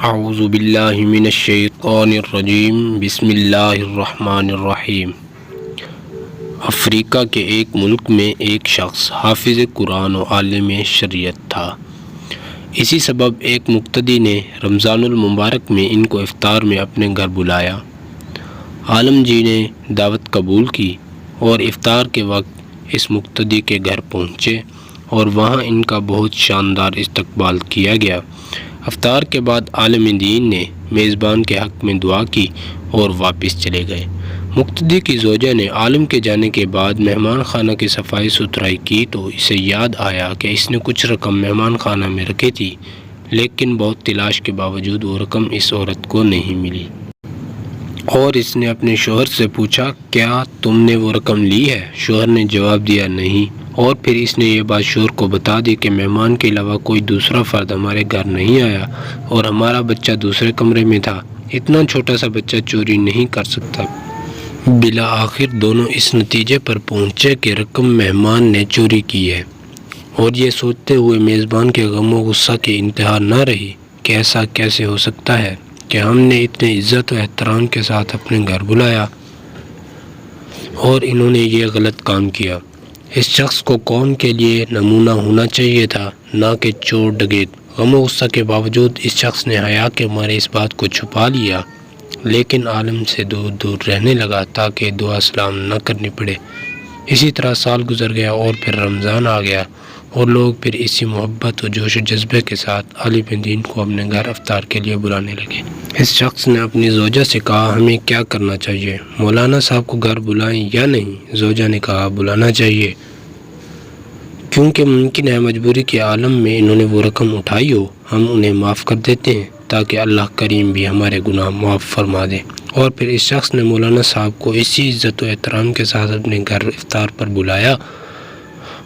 اعوذ باللہ من الشیطان الرجیم بسم اللہ الرحمن الرحیم۔ افریقہ کے ایک ملک میں ایک شخص حافظ قرآن و عالم شریعت تھا۔ اسی سبب ایک مقتدی نے رمضان المبارک میں ان کو افطار میں اپنے گھر بلایا۔ عالم جی نے دعوت قبول کی اور افطار کے وقت اس مقتدی کے گھر پہنچے اور وہاں ان کا بہت شاندار استقبال کیا گیا۔ افطار کے بعد عالم دین نے میزبان کے حق میں دعا کی اور واپس چلے گئے۔ مقتدی کی زوجہ نے عالم کے جانے کے بعد مہمان خانہ کی صفائی ستھرائی کی تو اسے یاد آیا کہ اس نے کچھ رقم مہمان خانہ میں رکھی تھی، لیکن بہت تلاش کے باوجود وہ رقم اس عورت کو نہیں ملی، اور اس نے اپنے شوہر سے پوچھا، کیا تم نے وہ رقم لی ہے؟ شوہر نے جواب دیا، نہیں، اور پھر اس نے یہ بات شوہر کو بتا دی کہ مہمان کے علاوہ کوئی دوسرا فرد ہمارے گھر نہیں آیا اور ہمارا بچہ دوسرے کمرے میں تھا، اتنا چھوٹا سا بچہ چوری نہیں کر سکتا۔ بالآخر دونوں اس نتیجے پر پہنچے کہ رقم مہمان نے چوری کی ہے، اور یہ سوچتے ہوئے میزبان کے غم و غصہ کی انتہا نہ رہی کہ ایسا کیسے ہو سکتا ہے کہ ہم نے اتنے عزت و احترام کے ساتھ اپنے گھر بلایا اور انہوں نے یہ غلط کام کیا۔ اس شخص کو قوم کے لیے نمونہ ہونا چاہیے تھا، نہ کہ چور ڈکیت۔ غم و غصہ کے باوجود اس شخص نے حیا کے مارے اس بات کو چھپا لیا، لیکن عالم سے دور دور رہنے لگا تاکہ دعا سلام نہ کرنی پڑے۔ اسی طرح سال گزر گیا اور پھر رمضان آ گیا، اور لوگ پھر اسی محبت و جوش و جذبے کے ساتھ عالم دین کو اپنے گھر افطار کے لیے بلانے لگے۔ اس شخص نے اپنی زوجہ سے کہا، ہمیں کیا کرنا چاہیے؟ مولانا صاحب کو گھر بلائیں یا نہیں؟ زوجہ نے کہا، بلانا چاہیے، کیونکہ ممکن ہے مجبوری کے عالم میں انہوں نے وہ رقم اٹھائی ہو، ہم انہیں معاف کر دیتے ہیں تاکہ اللہ کریم بھی ہمارے گناہ معاف فرما دے۔ اور پھر اس شخص نے مولانا صاحب کو اسی عزت و احترام کے ساتھ اپنے گھر افطار پر بلایا،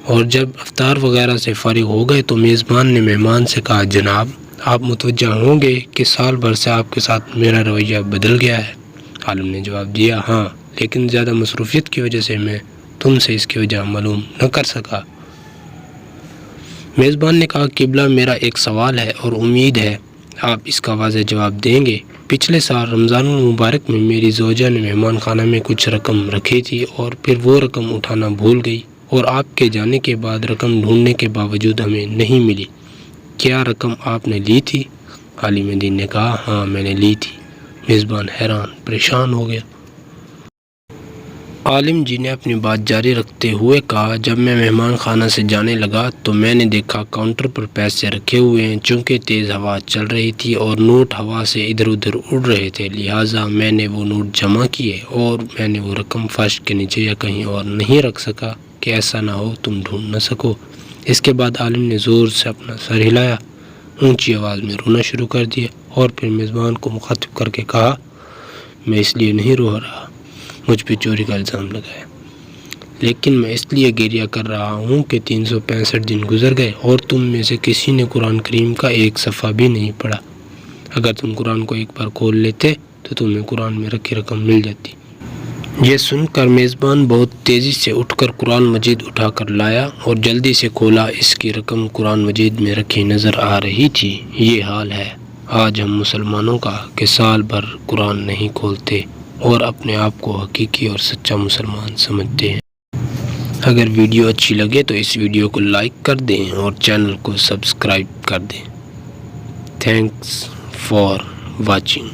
اور جب افطار وغیرہ سے فارغ ہو گئے تو میزبان نے مہمان سے کہا، جناب آپ متوجہ ہوں گے کہ سال بھر سے آپ کے ساتھ میرا رویہ بدل گیا ہے۔ عالم نے جواب دیا، ہاں، لیکن زیادہ مصروفیت کی وجہ سے میں تم سے اس کی وجہ معلوم نہ کر سکا۔ میزبان نے کہا، قبلہ میرا ایک سوال ہے اور امید ہے آپ اس کا واضح جواب دیں گے۔ پچھلے سال رمضان المبارک میں میری زوجہ نے مہمان خانہ میں کچھ رقم رکھی تھی اور پھر وہ رقم اٹھانا بھول گئی، اور آپ کے جانے کے بعد رقم ڈھونڈنے کے باوجود ہمیں نہیں ملی۔ کیا رقم آپ نے لی تھی؟ عالم دین نے کہا، ہاں میں نے لی تھی۔ میزبان حیران پریشان ہو گیا۔ عالم جی نے اپنی بات جاری رکھتے ہوئے کہا، جب میں مہمان خانہ سے جانے لگا تو میں نے دیکھا کاؤنٹر پر پیسے رکھے ہوئے ہیں، چونکہ تیز ہوا چل رہی تھی اور نوٹ ہوا سے ادھر ادھر اڑ رہے تھے، لہٰذا میں نے وہ نوٹ جمع کیے اور میں نے وہ رقم فرش کے نیچے یا کہیں اور نہیں رکھ سکا کہ ایسا نہ ہو تم ڈھونڈ نہ سکو۔ اس کے بعد عالم نے زور سے اپنا سر ہلایا، اونچی آواز میں رونا شروع کر دیا، اور پھر میزبان کو مخاطب کر کے کہا، میں اس لیے نہیں رو رہا مجھ پہ چوری کا الزام لگایا، لیکن میں اس لیے گریہ کر رہا ہوں کہ 365 دن گزر گئے اور تم میں سے کسی نے قرآن کریم کا ایک صفحہ بھی نہیں پڑھا۔ اگر تم قرآن کو ایک بار کھول لیتے تو تمہیں قرآن میں رکھی رقم مل جاتی۔ یہ سن کر میزبان بہت تیزی سے اٹھ کر قرآن مجید اٹھا کر لایا اور جلدی سے کھولا۔ اس کی رقم قرآن مجید میں رکھی نظر آ رہی تھی۔ یہ حال ہے آج ہم مسلمانوں کا کہ سال بھر قرآن نہیں کھولتے اور اپنے آپ کو حقیقی اور سچا مسلمان سمجھتے ہیں۔ اگر ویڈیو اچھی لگے تو اس ویڈیو کو لائک کر دیں اور چینل کو سبسکرائب کر دیں۔ Thanks for watching.